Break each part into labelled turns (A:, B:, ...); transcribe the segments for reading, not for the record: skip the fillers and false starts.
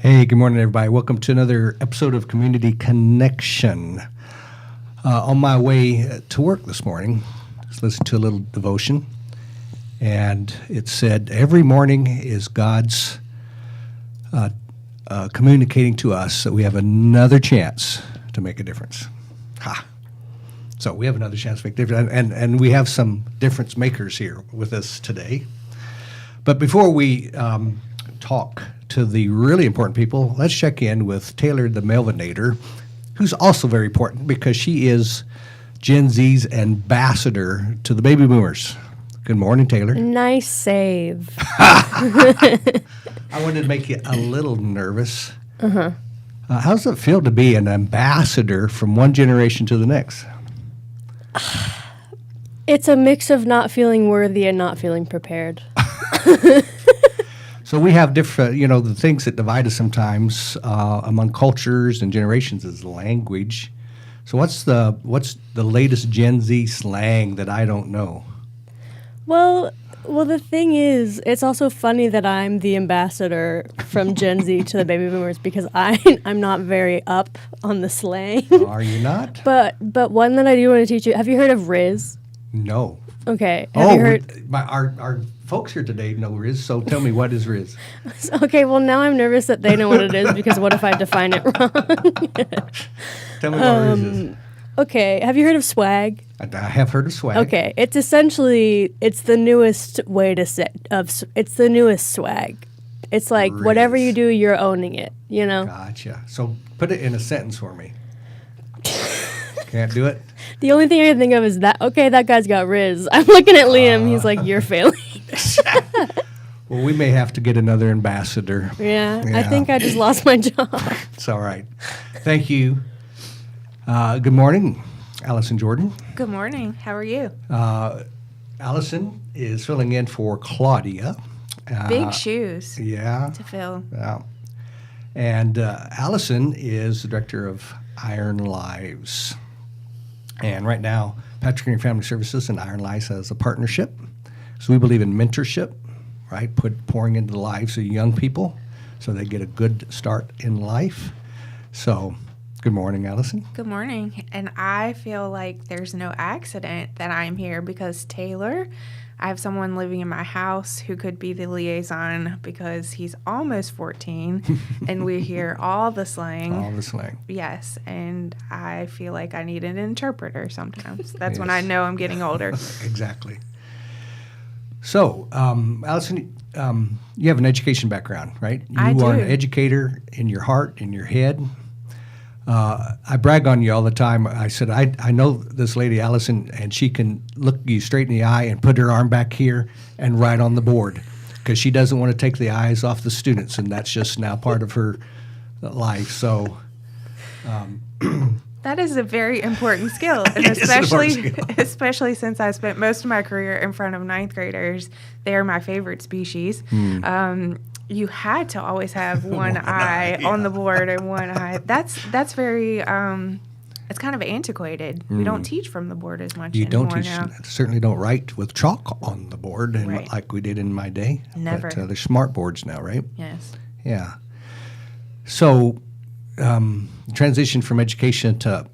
A: Hey, good morning, everybody. Welcome to another episode of Community Connection. On my way to work this morning, just listened to a little devotion, and it said, every morning is God's communicating to us that we have another chance to make a difference. Ha! So we have another chance to make a difference, and we have some difference makers here with us today. But before we talk to the really important people, let's check in with Taylor the Melvinator, who's also very important because she is Gen Z's ambassador to the baby boomers. Good morning, Taylor.
B: Nice save.
A: I wanted to make you a little nervous. How does it feel to be an ambassador from one generation to the next?
B: It's a mix of not feeling worthy and not feeling prepared.
A: So we have different, the things that divide us sometimes among cultures and generations is language. So what's the latest Gen Z slang that I don't know?
B: Well, the thing is, it's also funny that I'm the ambassador from Gen Z to the baby boomers because I'm not very up on the slang.
A: Are you not?
B: But one that I do want to teach you. Have you heard of Riz?
A: No.
B: Okay. Have you heard?
A: Our folks here today know Riz, so tell me, what is Riz?
B: Okay, well, now I'm nervous that they know what it is because what if I define it wrong?
A: Tell me what Riz is.
B: Okay, have you heard of swag?
A: I have heard of swag.
B: Okay, it's essentially, it's the newest way to say, it's the newest swag. It's like
A: Riz.
B: whatever you do, you're owning it, you know?
A: Gotcha. So put it in a sentence for me. Can't do it?
B: The only thing I can think of is that, okay, that guy's got Riz. I'm looking at Liam, he's like, you're failing.
A: Well, we may have to get another ambassador.
B: Yeah, I think I just lost my job.
A: It's all right. Thank you. Good morning, Allison Jordan.
C: Good morning. How are you?
A: Allison is filling in for Claudia.
C: Big shoes
A: Yeah.
C: to fill.
A: Yeah. And Allison is the director of Iron Lives. And right now, Patrick and Family Services and Iron Lives has a partnership. So we believe in mentorship, right? Pouring into the lives of young people so they get a good start in life. So, good morning, Allison.
C: Good morning. And I feel like there's no accident that I'm here because Taylor, I have someone living in my house who could be the liaison because he's almost 14 and we hear all the slang.
A: All the slang.
C: Yes. And I feel like I need an interpreter sometimes. That's when
A: Yes.
C: I know I'm getting older.
A: Exactly. So, Allison, you have an education background, right? You
C: I do.
A: are an educator in your heart, in your head. I brag on you all the time. I said, I know this lady, Allison, and she can look you straight in the eye and put her arm back here and write on the board because she doesn't want to take the eyes off the students, and that's just now part of her life. So,
C: That is a very important skill, and
A: It is an important skill.
C: especially since I spent most of my career in front of ninth graders. They are my favorite species. You had to always have one eye
A: yeah.
C: on the board and one eye. That's very. It's kind of antiquated. We don't teach from the board as much
A: you
C: anymore
A: don't teach,
C: now.
A: certainly don't write with chalk on the board and
C: Right.
A: like we did in my day.
C: Never.
A: But there's smart boards now, right?
C: Yes.
A: Yeah. So, transition from education to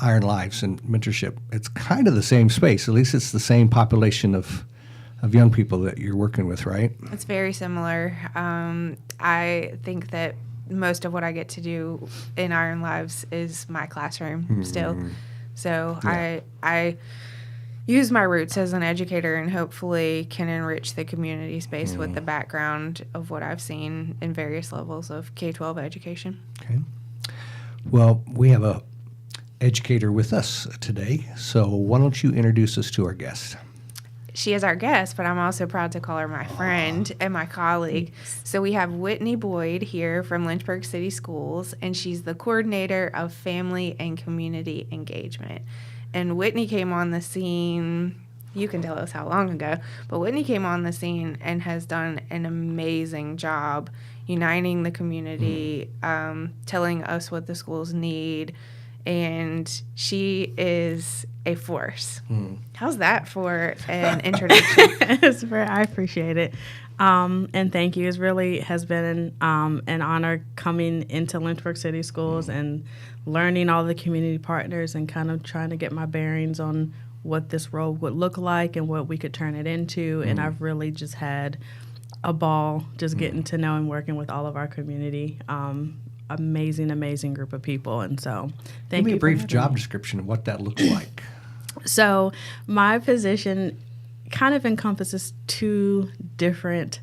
A: Iron Lives and mentorship, it's kind of the same space. At least it's the same population of young people that you're working with, right?
C: It's very similar. I think that most of what I get to do in Iron Lives is my classroom still. So
A: Yeah.
C: I use my roots as an educator and hopefully can enrich the community space with the background of what I've seen in various levels of K-12 education.
A: Okay. Well, we have a educator with us today, so why don't you introduce us to our guest?
C: She is our guest, but I'm also proud to call her my friend and my colleague. So we have Whitney Boyd here from Lynchburg City Schools, and she's the coordinator of family and community engagement. And Whitney came on the scene, you can tell us how long ago, but Whitney came on the scene and has done an amazing job uniting the community, telling us what the schools need, and she is a force. How's that for an introduction?
D: I appreciate it. And thank you. It really has been an honor coming into Lynchburg City Schools and learning all the community partners and kind of trying to get my bearings on what this role would look like and what we could turn it into. And I've really just had a ball just getting to know and working with all of our community. Amazing group of people. And so thank
A: Give me
D: you
A: a
D: for
A: brief
D: having
A: job
D: me.
A: description of what that looks like.
D: So my position kind of encompasses two different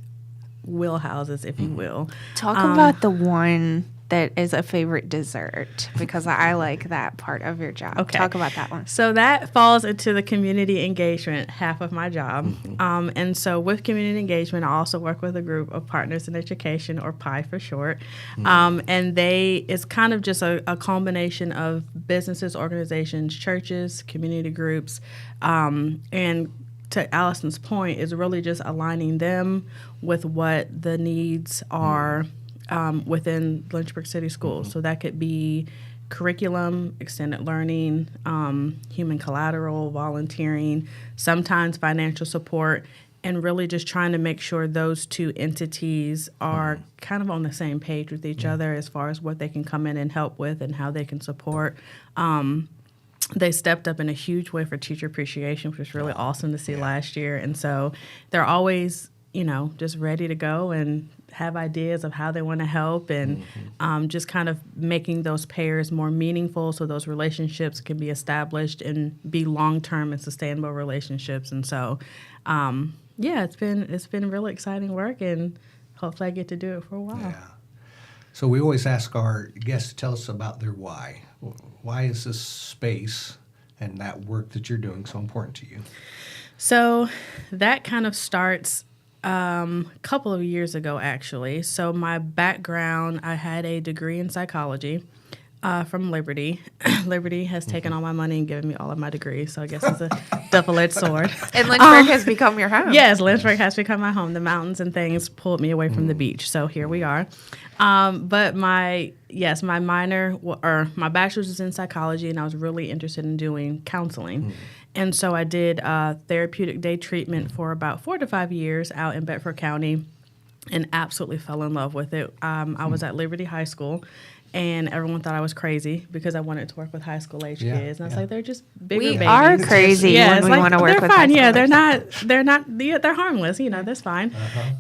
D: wheelhouses, if you will.
C: Talk about the one that is a favorite dessert, because I like that part of your job.
D: Okay.
C: Talk about that one.
D: So that falls into the community engagement half of my job. And so with community engagement, I also work with a group of partners in education, or PI for short. And it's kind of just a combination of businesses, organizations, churches, community groups, and to Allison's point, is really just aligning them with what the needs are within Lynchburg City Schools. So that could be curriculum, extended learning, human collateral, volunteering, sometimes financial support, and really just trying to make sure those two entities are kind of on the same page with each other as far as what they can come in and help with and how they can support. They stepped up in a huge way for teacher appreciation, which was really awesome to see last year. And so they're always, just ready to go and have ideas of how they want to help, and just kind of making those pairs more meaningful so those relationships can be established and be long-term and sustainable relationships. And so, it's been really exciting work, and hopefully I get to do it for a while.
A: Yeah. So we always ask our guests to tell us about their why. Why is this space and that work that you're doing so important to you? So
D: that kind of starts a couple of years ago, actually. So my background, I had a degree in psychology from Liberty. Liberty has taken all my money and given me all of my degrees, so I guess it's a double-edged sword.
C: And Lynchburg has become your home.
D: Yes, Lynchburg has become my home. The mountains and things pulled me away from the beach, so here we are. But my minor, or my bachelor's was in psychology, and I was really interested in doing counseling. And so I did therapeutic day treatment for about 4 to 5 years out in Bedford County, and absolutely fell in love with it. I was at Liberty High School, and everyone thought I was crazy because I wanted to work with high school age kids. And I was like, they're just bigger
C: We
D: babies.
C: are crazy when we want to work with high
D: fine. Yeah,
C: schoolers.
D: they're harmless. That's fine.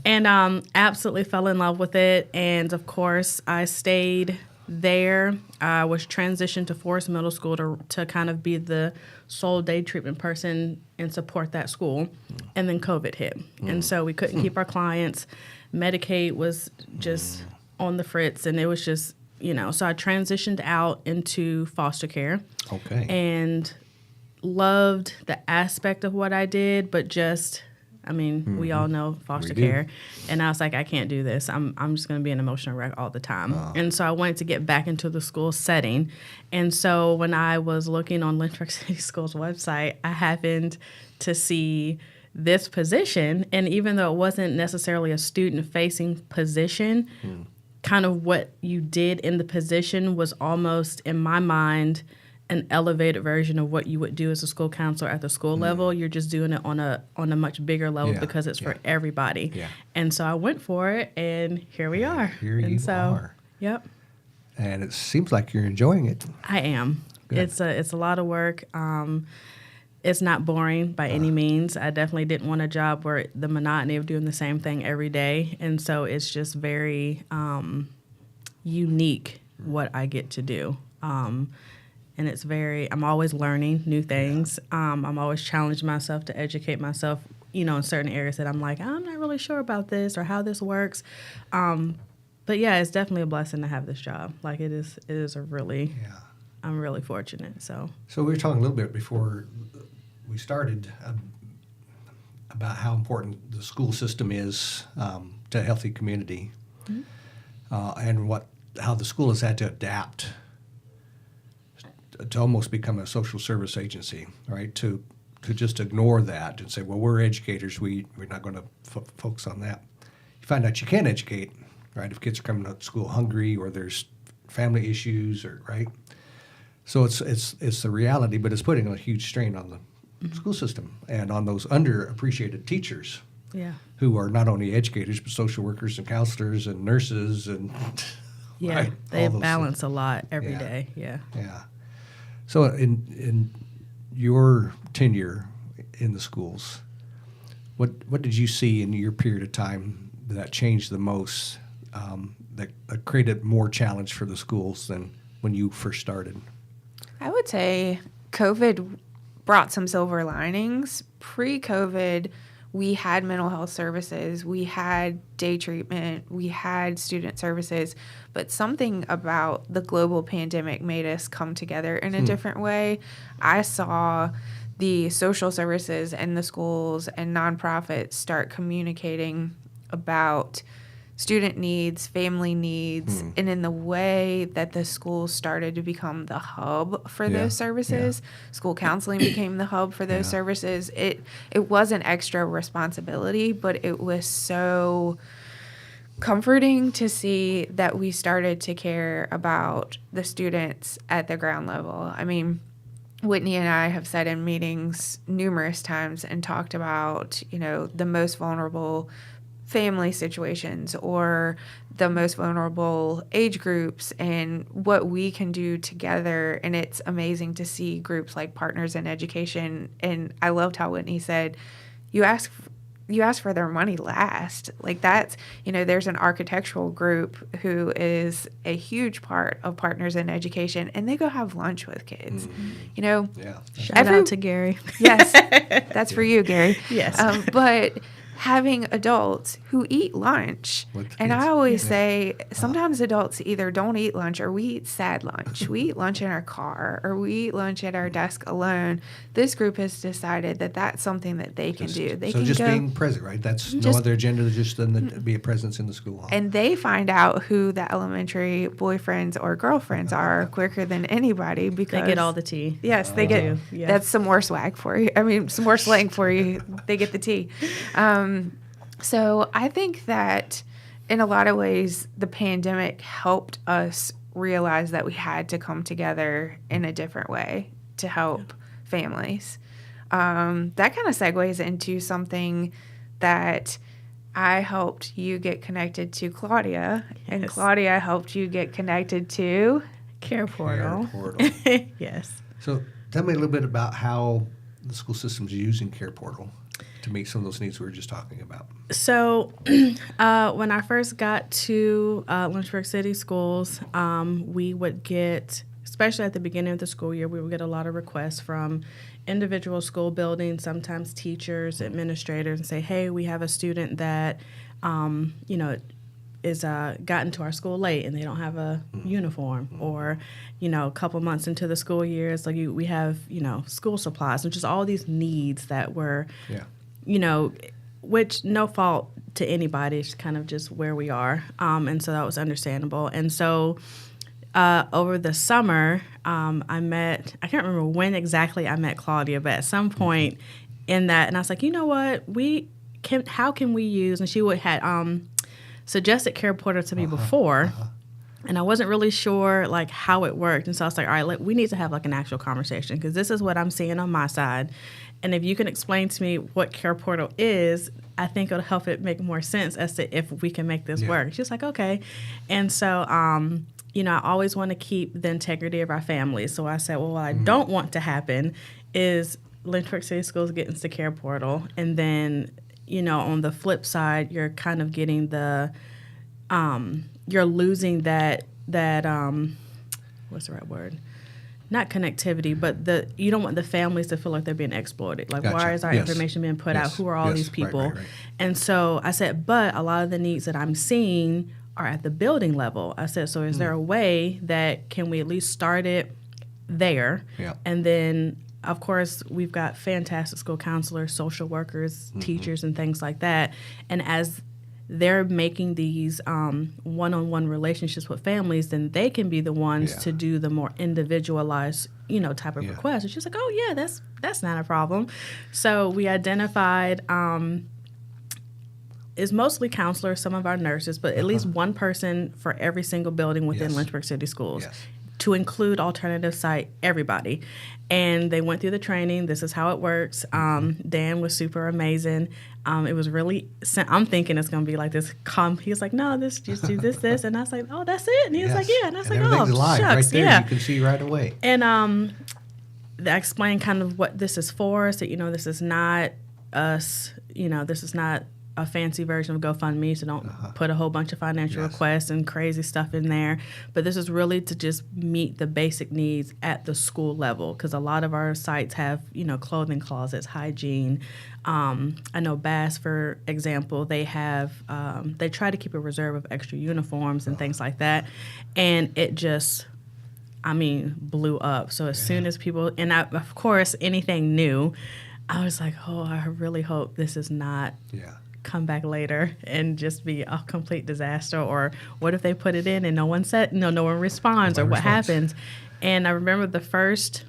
D: And absolutely fell in love with it. And of course, I stayed there. I was transitioned to Forest Middle School to kind of be the sole day treatment person and support that school. And then COVID hit. And so we couldn't keep our clients. Medicaid was just on the fritz, and it was just, so I transitioned out into foster care.
A: Okay.
D: And loved the aspect of what I did, but just, we all know foster care. And I was like, I can't do this. I'm just going to be an emotional wreck all the time. And so I wanted to get back into the school setting. And so when I was looking on Lynchburg City Schools website, I happened to see this position. And even though it wasn't necessarily a student-facing position, kind of what you did in the position was almost, in my mind, an elevated version of what you would do as a school counselor at the school level. You're just doing it on a much bigger level because it's for everybody. Yeah. And so I went for it, and here we are.
A: Here you are.
D: Yep.
A: And it seems like you're enjoying it.
D: I am. Good. It's a lot of work. It's not boring by any means. I definitely didn't want a job where the monotony of doing the same thing every day. And so it's just very unique what I get to do. And it's I'm always learning new things. I'm always challenging myself to educate myself, in certain areas that I'm like, I'm not really sure about this or how this works. But yeah, it's definitely a blessing to have this job. Like it is a really, I'm really fortunate. So
A: we were talking a little bit before we started about how important the school system is to a healthy community, and how the school has had to adapt to almost become a social service agency, right? To just ignore that and say, well, we're educators, we're not going to focus on that. You find out you can educate, right? If kids are coming to school hungry or there's family issues, or right. So it's the reality, but it's putting a huge strain on the school system and on those underappreciated teachers
D: Yeah.
A: who are not only educators, but social workers and counselors and nurses and
D: Yeah.
A: right,
D: They
A: all those
D: balance a lot every
A: Yeah.
D: day. Yeah.
A: Yeah. So in your tenure in the schools, what did you see in your period of time that changed the most, that created more challenge for the schools than when you first started?
C: I would say COVID brought some silver linings. Pre-COVID, we had mental health services, we had day treatment, we had student services, but something about the global pandemic made us come together in a different way. I saw the social services and the schools and nonprofits start communicating about student needs, family needs, and in the way that the schools started to become the hub for
A: Yeah,
C: those services. School counseling became the hub for those
A: Yeah.
C: services. It was an extra responsibility, but it was so comforting to see that we started to care about the students at the ground level. I mean, Whitney and I have sat in meetings numerous times and talked about, the most vulnerable family situations or the most vulnerable age groups and what we can do together. And it's amazing to see groups like Partners in Education. And I loved how Whitney said, you ask for their money last. Like that's, there's an architectural group who is a huge part of Partners in Education, and they go have lunch with kids.
A: Yeah.
D: Shout out to Gary.
C: Yes, that's for you, Gary.
D: Yes.
C: But having adults who eat lunch,
A: With the
C: and
A: kids.
C: I always say sometimes adults either don't eat lunch or we eat sad lunch. We eat lunch in our car or we eat lunch at our desk alone. This group has decided that that's something that they can do. They
A: so
C: can
A: just
C: go,
A: being present, right? That's no
C: Just-
A: other agenda just than to be a presence in the school. Huh?
C: and they find out who the elementary boyfriends or girlfriends are quicker than anybody because
D: They get all the tea.
C: Yes, they get.
D: Yeah.
C: That's some more swag for you. I mean, some more slang for you. They get the tea. So I think that in a lot of ways, the pandemic helped us realize that we had to come together in a different way to help families. That kind of segues into something that I helped you get connected to, Claudia, and
D: Yes.
C: Claudia helped you get connected to.
D: Care portal.
A: Care portal.
D: Yes.
A: So tell me a little bit about how the school system's using Care Portal to meet some of those needs we were just talking about.
D: So, when I first got to Lynchburg City Schools, we would get, especially at the beginning of the school year, we would get a lot of requests from individual school buildings, sometimes teachers, administrators, and say, hey, we have a student that, is gotten to our school late and they don't have a uniform, or a couple months into the school year, it's like we have school supplies, which is all these needs that were which no fault to anybody, it's kind of just where we are, and so that was understandable. And so over the summer, I can't remember when exactly I met Claudia, but at some point in that, and I was like, you know what, how can we use, and she had suggested Care Portal to me before, and I wasn't really sure like how it worked. And so I was like, all right, we need to have like an actual conversation because this is what I'm seeing on my side. And if you can explain to me what Care Portal is, I think it'll help it make more sense as to if we can make this work. She was like, okay. And so, I always want to keep the integrity of our families. So I said, well, what I don't want to happen is Lynchburg City Schools get into Care Portal. And then, on the flip side, you're kind of getting you're losing that what's the right word? Not connectivity, but you don't want the families to feel like they're being exploited. Like,
A: Gotcha.
D: why is our
A: Yes.
D: information being put out?
A: Yes.
D: Who are all
A: Yes.
D: these
A: Right,
D: people?
A: right.
D: And so I said, but a lot of the needs that I'm seeing are at the building level. I said, so is there a way that can we at least start it there?
A: Yeah.
D: And then, of course, we've got fantastic school counselors, social workers, teachers, and things like that. And as they're making these one-on-one relationships with families, then they can be the ones
A: Yeah.
D: to do the more individualized, type of request. And she's like, oh yeah, that's not a problem. So we identified is mostly counselors, some of our nurses, but at least one person for every single building within
A: Yes.
D: Lynchburg City Schools.
A: Yes.
D: to include alternative site everybody. And they went through the training. This is how it works. Dan was super amazing. It was really, I'm thinking it's going to be like this. He was like, no, just do this. And I was like, oh, that's it. And he was like, yeah. And I was like,
A: everything's
D: oh,
A: live
D: shucks.
A: right there.
D: Yeah.
A: You can see right away.
D: And I explained kind of what this is for. So, this is not us, this is not a fancy version of GoFundMe, so don't put a whole bunch of financial requests and crazy stuff in there. But this is really to just meet the basic needs at the school level, because a lot of our sites have, clothing closets, hygiene. I know Bass, for example, they have, they try to keep a reserve of extra uniforms and things like that. And it just, blew up. So as soon as people, and of course, anything new, I was like, oh, I really hope this is not come back later and just be a complete disaster. Or what if they put it in and no one responds, or what happens? And I remember the first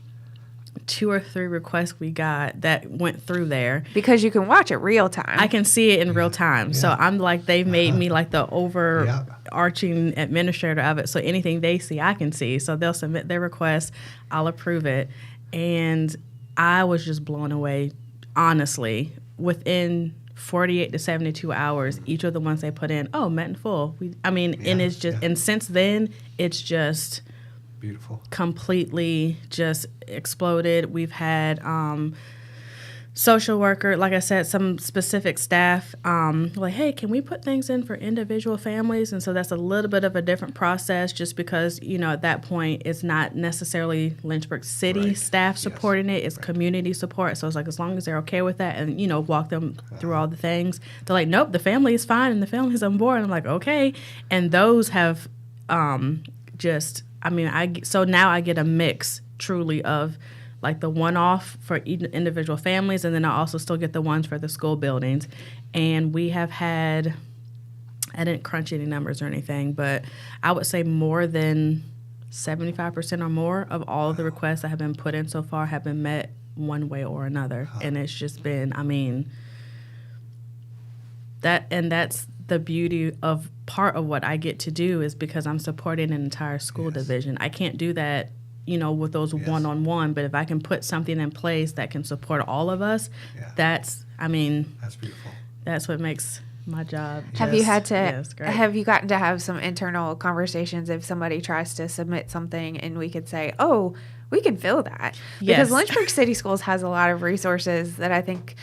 D: 2 or 3 requests we got that went through there.
C: Because you can watch it real time.
D: I can see it in real time. Yeah. So I'm like, they've made me like the overarching administrator of it. So anything they see, I can see. So they'll submit their request, I'll approve it. And I was just blown away, honestly. Within 48 to 72 hours, each of the ones they put in, met in full. And it's just, and since then, it's just
A: beautiful,
D: completely just exploded. We've had social worker, like I said, some specific staff, like, hey, can we put things in for individual families? And so that's a little bit of a different process, just because, at that point, it's not necessarily Lynchburg City staff supporting it, it's community support. So it's like, as long as they're okay with that and, walk them through all the things, they're like, nope, the family is fine and the family's on board. And I'm like, okay. And those have so now I get a mix truly of like the one-off for individual families, and then I also still get the ones for the school buildings. And we have had, I didn't crunch any numbers or anything, but I would say more than 75% or more of all of the requests that have been put in so far have been met one way or another. And it's just been, that's the beauty of part of what I get to do, is because I'm supporting an entire school division. I can't do that with those one-on-one, but if I can put something in place that can support all of us, that's beautiful. That's what makes my job.
C: Have you gotten to have some internal conversations if somebody tries to submit something and we could say, oh, we can fill that? Because Lynchburg City Schools has a lot of resources that I think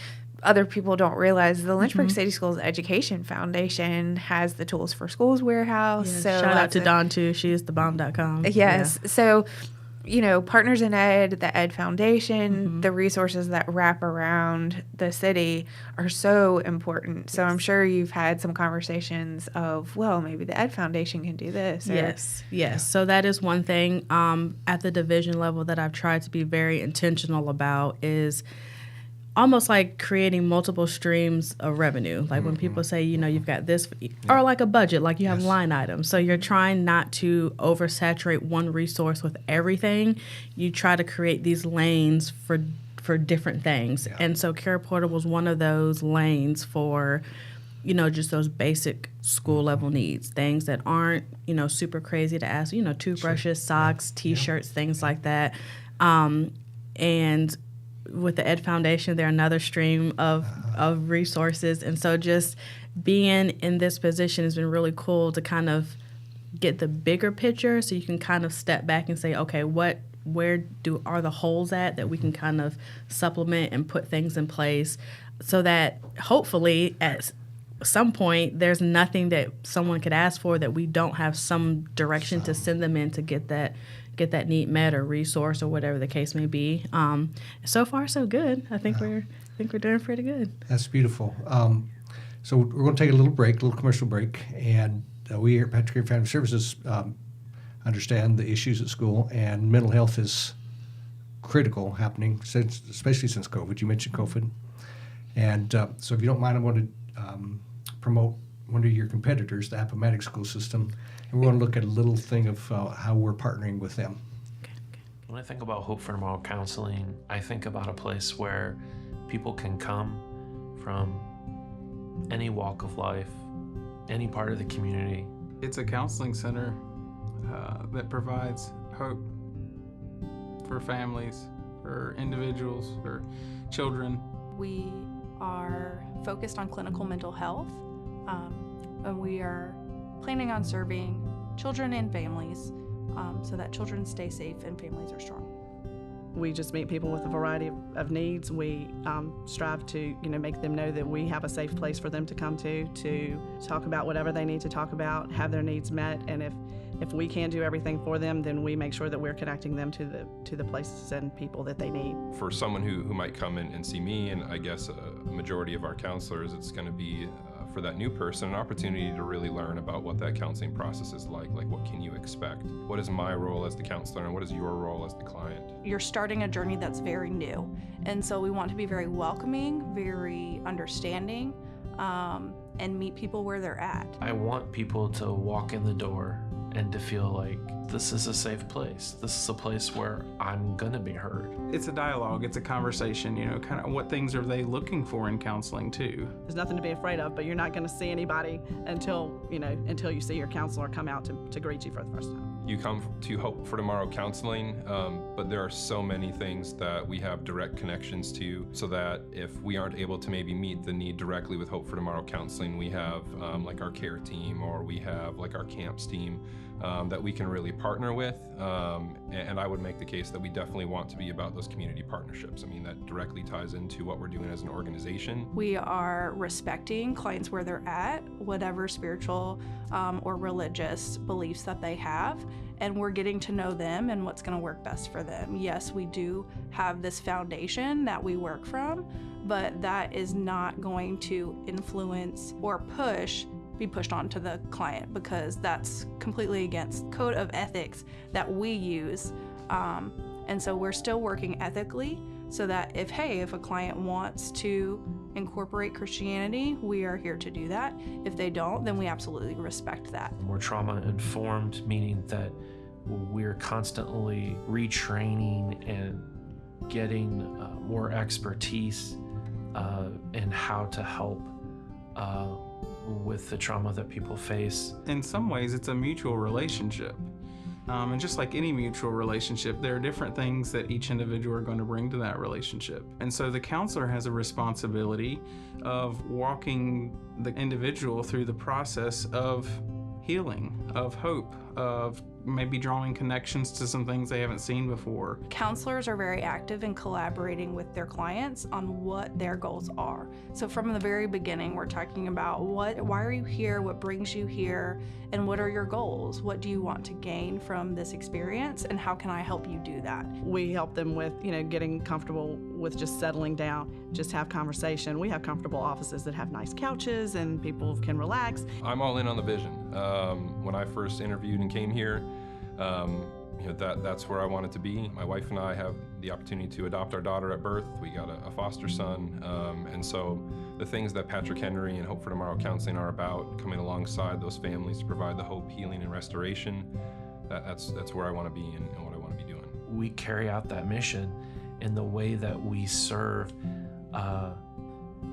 C: other people don't realize. The Lynchburg City Schools Education Foundation has the Tools for Schools warehouse.
D: So shout out to Dawn too. She is thebomb.com.
C: Yes. Yeah. So, Partners in Ed, the Ed Foundation, the resources that wrap around the city are so important. So I'm sure you've had some conversations of, well, maybe the Ed Foundation can do this.
D: Yes. So that is one thing at the division level that I've tried to be very intentional about, is almost like creating multiple streams of revenue. Like when people say, you've got this, or like a budget, like you have line items. So you're trying not to oversaturate one resource with everything. You try to create these lanes for different things. Yeah. And so Care Portal was one of those lanes for, just those basic school level needs, things that aren't, super crazy to ask, toothbrushes, socks, T-shirts, things like that. And with the Ed Foundation, they're another stream of resources. And so just being in this position has been really cool to kind of get the bigger picture, so you can kind of step back and say, okay, where are the holes that we can kind of supplement and put things in place, so that hopefully at some point there's nothing that someone could ask for that we don't have some direction to send them in to get that need met or resource or whatever the case may be. So far, so good. I think we're doing pretty good.
A: That's beautiful. So we're going to take a little commercial break, and we here at Patrick Care Family Services understand the issues at school, and mental health is critical happening, especially since COVID. You mentioned COVID. And so if you don't mind, I want to promote one of your competitors, the Appomattox School System. And we're going to look at a little thing of how we're partnering with them.
E: When I think about Hope for Tomorrow counseling, I think about a place where people can come from any walk of life, any part of the community.
F: It's a counseling center that provides hope for families, for individuals, for children.
G: We are focused on clinical mental health, and we are planning on serving children and families so that children stay safe and families are strong.
H: We just meet people with a variety of needs. We strive to, make them know that we have a safe place for them to come to talk about whatever they need to talk about, have their needs met, and if we can't do everything for them, then we make sure that we're connecting them to the places and people that they need.
I: For someone who might come in and see me, and I guess a majority of our counselors, it's going to be for that new person an opportunity to really learn about what that counseling process is like what can you expect? What is my role as the counselor and what is your role as the client?
G: You're starting a journey that's very new, and so we want to be very welcoming, very understanding, and meet people where they're at.
E: I want people to walk in the door and to feel like this is a safe place. This is a place where I'm gonna be heard.
F: It's a dialogue, it's a conversation, kind of what things are they looking for in counseling too.
H: There's nothing to be afraid of, but you're not going to see anybody until you see your counselor come out to greet you for the first time.
I: You come to Hope for Tomorrow Counseling, but there are so many things that we have direct connections to, so that if we aren't able to maybe meet the need directly with Hope for Tomorrow Counseling, we have like our care team, or we have like our camps team that we can really partner with. And I would make the case that we definitely want to be about those community partnerships. I mean, that directly ties into what we're doing as an organization.
G: We are respecting clients where they're at, whatever spiritual or religious beliefs that they have, and we're getting to know them and what's going to work best for them. Yes, we do have this foundation that we work from, but that is not going to influence or be pushed onto the client, because that's completely against code of ethics that we use. And so we're still working ethically, so that if a client wants to incorporate Christianity, we are here to do that. If they don't, then we absolutely respect that.
E: We're trauma informed, meaning that we're constantly retraining and getting more expertise in how to help with the trauma that people face.
F: In some ways, it's a mutual relationship. And just like any mutual relationship, there are different things that each individual are going to bring to that relationship. And so the counselor has a responsibility of walking the individual through the process of healing, of hope, of maybe drawing connections to some things they haven't seen before.
G: Counselors are very active in collaborating with their clients on what their goals are. So from the very beginning, we're talking about why are you here, what brings you here, and what are your goals? What do you want to gain from this experience, and how can I help you do that?
H: We help them with, getting comfortable with just settling down, just have conversation. We have comfortable offices that have nice couches and people can relax.
I: I'm all in on the vision. When I first interviewed and came here, that's where I wanted to be. My wife and I have the opportunity to adopt our daughter at birth. We got a foster son, and so the things that Patrick Henry and Hope for Tomorrow Counseling are about, coming alongside those families to provide the hope, healing, and restoration, that's where I want to be and what I want to be doing.
E: We carry out that mission in the way that we serve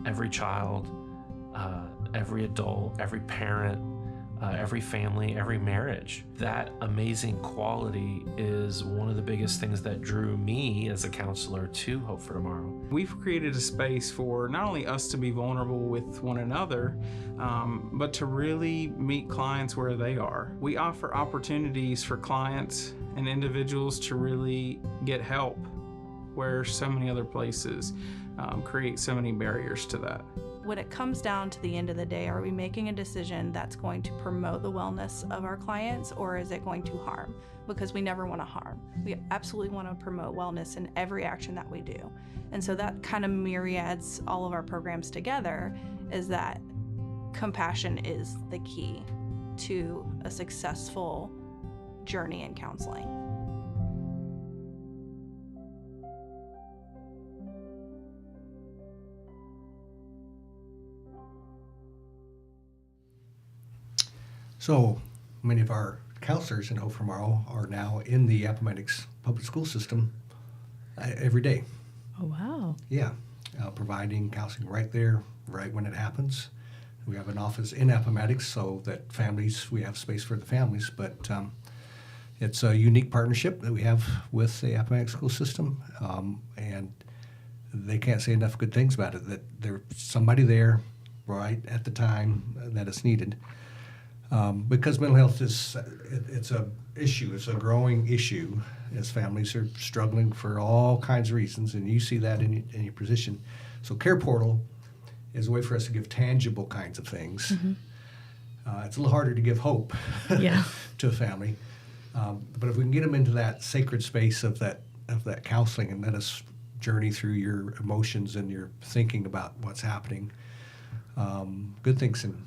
E: every child, every adult, every parent, every family, every marriage. That amazing quality is one of the biggest things that drew me as a counselor to Hope for Tomorrow.
F: We've created a space for not only us to be vulnerable with one another, but to really meet clients where they are. We offer opportunities for clients and individuals to really get help where so many other places create so many barriers to that.
G: When it comes down to the end of the day, are we making a decision that's going to promote the wellness of our clients, or is it going to harm? Because we never want to harm. We absolutely want to promote wellness in every action that we do. And so that kind of myriads all of our programs together, is that compassion is the key to a successful journey in counseling.
A: So many of our counselors in Hope for Tomorrow are now in the Appomattox public school system every day.
D: Oh, wow.
A: Yeah, providing counseling right there, right when it happens. We have an office in Appomattox so that we have space for the families, but It's a unique partnership that we have with the Appomattox school system, and they can't say enough good things about it, that there's somebody there right at the time that it's needed. Because mental health it's a issue, it's a growing issue as families are struggling for all kinds of reasons, and you see that in your position. So Care Portal is a way for us to give tangible kinds of things. It's a little harder to give hope to a family, but if we can get them into that sacred space of that counseling and let us journey through your emotions and your thinking about what's happening, good things can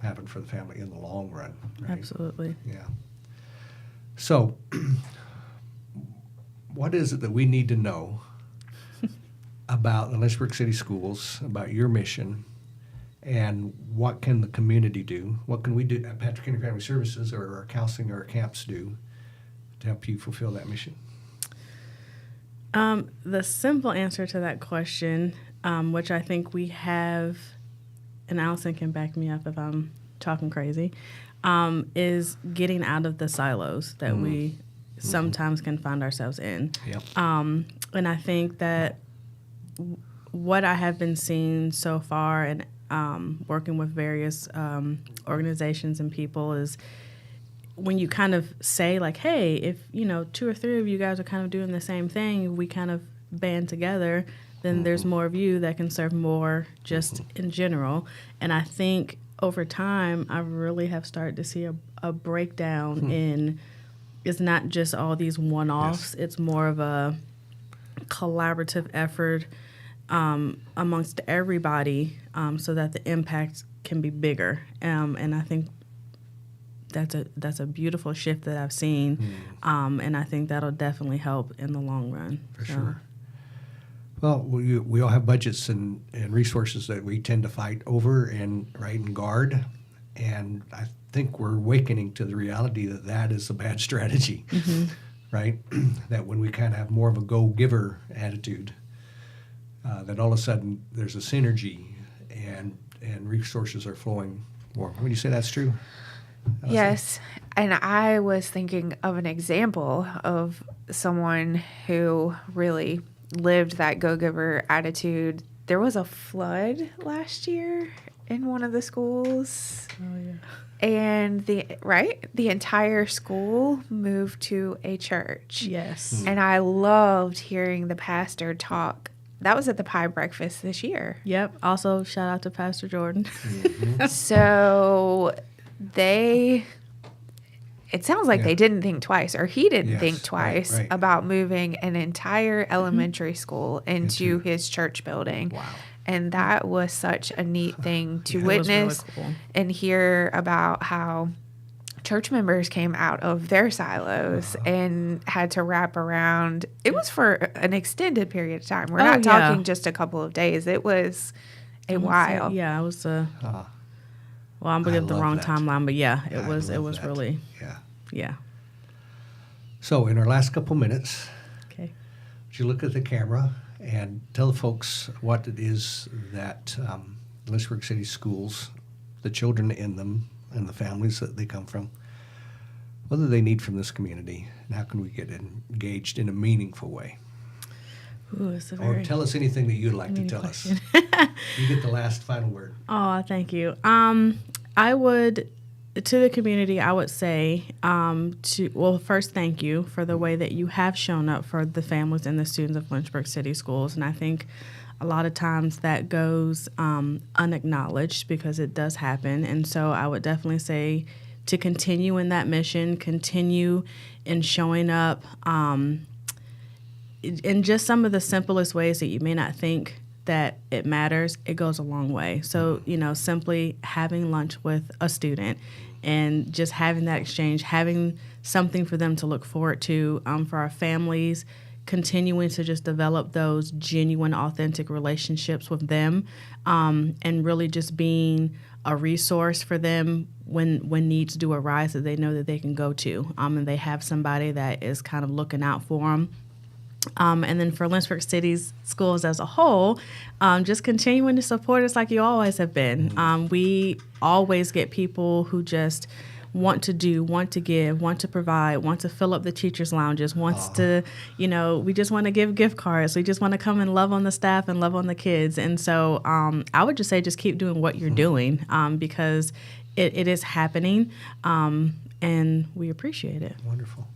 A: happen for the family in the long run. Right?
D: Absolutely.
A: Yeah. So, what is it that we need to know about the Lynchburg City Schools, about your mission, and what can the community do? What can we do at Patrick County Family Services or our counseling or our camps do to help you fulfill that mission?
D: The simple answer to that question, which I think we have, and Allison can back me up if I'm talking crazy, is getting out of the silos that we sometimes can find ourselves in.
A: Yep.
D: And I think that what I have been seeing so far and working with various organizations and people is when you kind of say like, hey, if, 2 or 3 of you guys are kind of doing the same thing, we kind of band together, then there's more of you that can serve more just in general. And I think over time, I really have started to see a breakdown in, it's not just all these one-offs, it's more of a collaborative effort amongst everybody so that the impact can be bigger. And I think that's a beautiful shift that I've seen, and I think that'll definitely help in the long run.
A: For sure. Well, we all have budgets and resources that we tend to fight over and guard, and I think we're awakening to the reality that is a bad strategy, right? That when we kind of have more of a go-giver attitude, that all of a sudden there's a synergy and resources are flowing more. Would you say that's true?
C: Yes. And I was thinking of an example of someone who really lived that go-giver attitude. There was a flood last year in one of the schools.
D: Oh, yeah.
C: And the entire school moved to a church.
D: Yes.
C: And I loved hearing the pastor talk. That was at the pie breakfast this year.
D: Yep. Also, shout out to Pastor Jordan.
C: So it sounds like they didn't think twice, or he didn't think twice
A: right.
C: about moving an entire elementary school into his church building.
A: Wow.
C: And that was such a neat thing to
D: It was really
C: witness
D: cool.
C: and hear about how church members came out of their silos and had to wrap around. It was for an extended period of time. We're not talking just a couple of days. It was a while.
D: Yeah, it was well, I'm gonna give the
A: love
D: wrong
A: that.
D: timeline, but yeah, it
A: I
D: was
A: love that.
D: really
A: Yeah. So in our last couple minutes,
D: okay.
A: would you look at the camera and tell the folks what it is that Lynchburg City Schools, the children in them and the families that they come from, what do they need from this community, and how can we get engaged in a meaningful way?
D: Ooh, it's a
A: Or
D: very
A: tell us anything that you'd like to tell
D: question.
A: us. You get the last final word.
D: Oh, thank you. I would, to the community, I would say, first, thank you for the way that you have shown up for the families and the students of Lynchburg City Schools. And I think a lot of times that goes unacknowledged because it does happen. And so I would definitely say to continue in that mission, continue in showing up in just some of the simplest ways that you may not think that it matters, it goes a long way. So, simply having lunch with a student and just having that exchange, having something for them to look forward to, for our families, continuing to just develop those genuine, authentic relationships with them, and really just being a resource for them when needs do arise that they know that they can go to, and they have somebody that is kind of looking out for them. And then for Lynchburg City's schools as a whole, just continuing to support us like you always have been. We always get people who just want to do, want to give, want to provide, want to fill up the teachers' lounges, wants to, we just want to give gift cards. We just want to come and love on the staff and love on the kids. And so I would just say just keep doing what you're doing because it is happening, and we appreciate it.
A: Wonderful.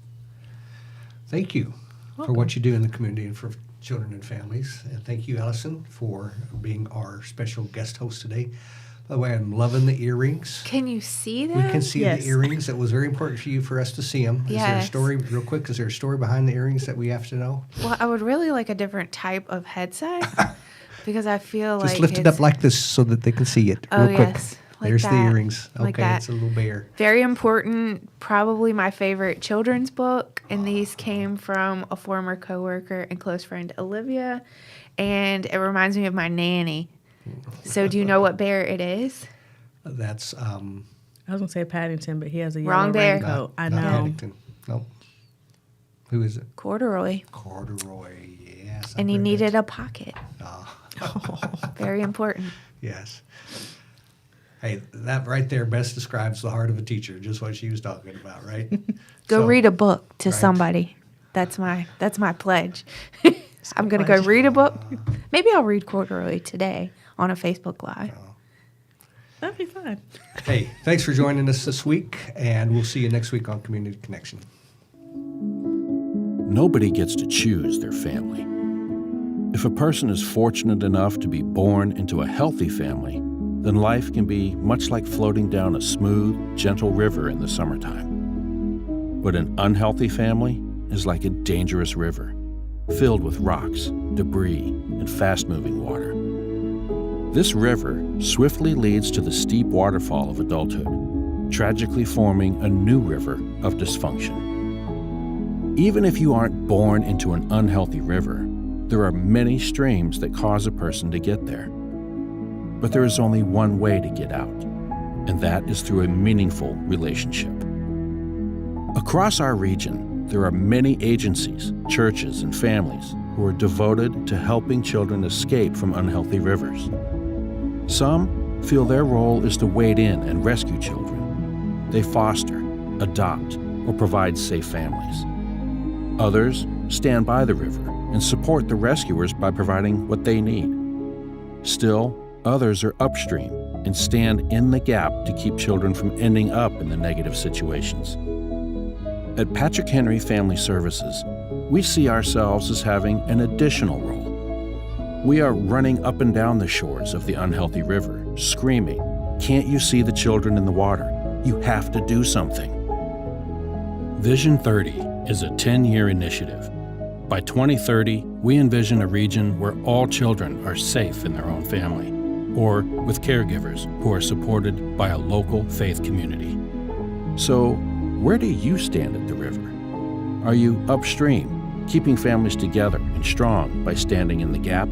A: Thank you for what you do in the community and for children and families. And thank you, Allison, for being our special guest host today. By the way, I'm loving the earrings.
C: Can you see them?
A: We can see
D: Yes.
A: the earrings. It was very important for us to see them. Is there a
C: Yes.
A: story, real quick, is there a story behind the earrings that we have to know?
C: Well, I would really like a different type of headset because I feel
A: Just
C: like
A: lift it
C: it's
A: up like this so that they can see it
C: Oh,
A: real quick.
C: yes. Like
A: There's the
C: that.
A: earrings. Okay,
C: Like that.
A: it's a little bear.
C: very important. Probably my favorite children's book, and these came from a former coworker and close friend, Olivia, and it reminds me of my nanny. So, do you know what bear it is?
A: That's
D: I was going to say Paddington, but he has a yellow
C: Wrong bear.
D: raincoat. I
A: not
D: know.
A: Paddington. Nope. Who is it?
C: Corduroy,
A: Corduroy. Yes.
C: and he needed a pocket.
A: Ah.
C: Very important.
A: Yes. Hey, that right there best describes the heart of a teacher, just what she was talking about, right?
C: Go
A: So,
C: read a book to
A: right.
C: somebody. That's my pledge. I'm gonna go read a book. Maybe I'll read Corduroy today on a Facebook Live.
D: That'd be fun.
A: Hey, thanks for joining us this week, and we'll see you next week on Community Connection.
J: Nobody gets to choose their family. If a person is fortunate enough to be born into a healthy family, then life can be much like floating down a smooth, gentle river in the summertime. But an unhealthy family is like a dangerous river, filled with rocks, debris, and fast-moving water. This river swiftly leads to the steep waterfall of adulthood, tragically forming a new river of dysfunction. Even if you aren't born into an unhealthy river, there are many streams that cause a person to get there. But there is only one way to get out, and that is through a meaningful relationship. Across our region, there are many agencies, churches, and families who are devoted to helping children escape from unhealthy rivers. Some feel their role is to wade in and rescue children. They foster, adopt, or provide safe families. Others stand by the river and support the rescuers by providing what they need. Still, others are upstream and stand in the gap to keep children from ending up in the negative situations. At Patrick Henry Family Services, we see ourselves as having an additional role. We are running up and down the shores of the unhealthy river, screaming, "Can't you see the children in the water? You have to do something." Vision 30 is a 10-year initiative. By 2030, we envision a region where all children are safe in their own family, or with caregivers who are supported by a local faith community. So, where do you stand at the river? Are you upstream, keeping families together and strong by standing in the gap?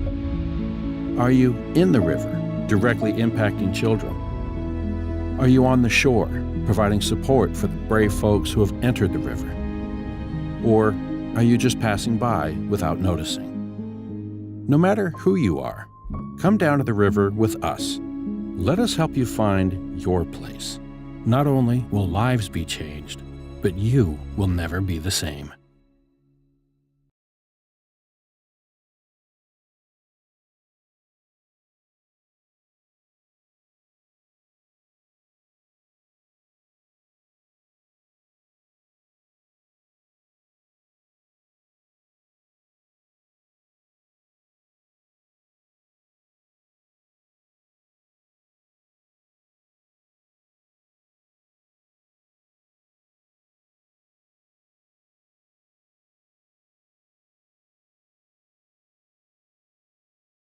J: Are you in the river, directly impacting children? Are you on the shore, providing support for the brave folks who have entered the river? Or are you just passing by without noticing? No matter who you are, come down to the river with us. Let us help you find your place. Not only will lives be changed, but you will never be the same.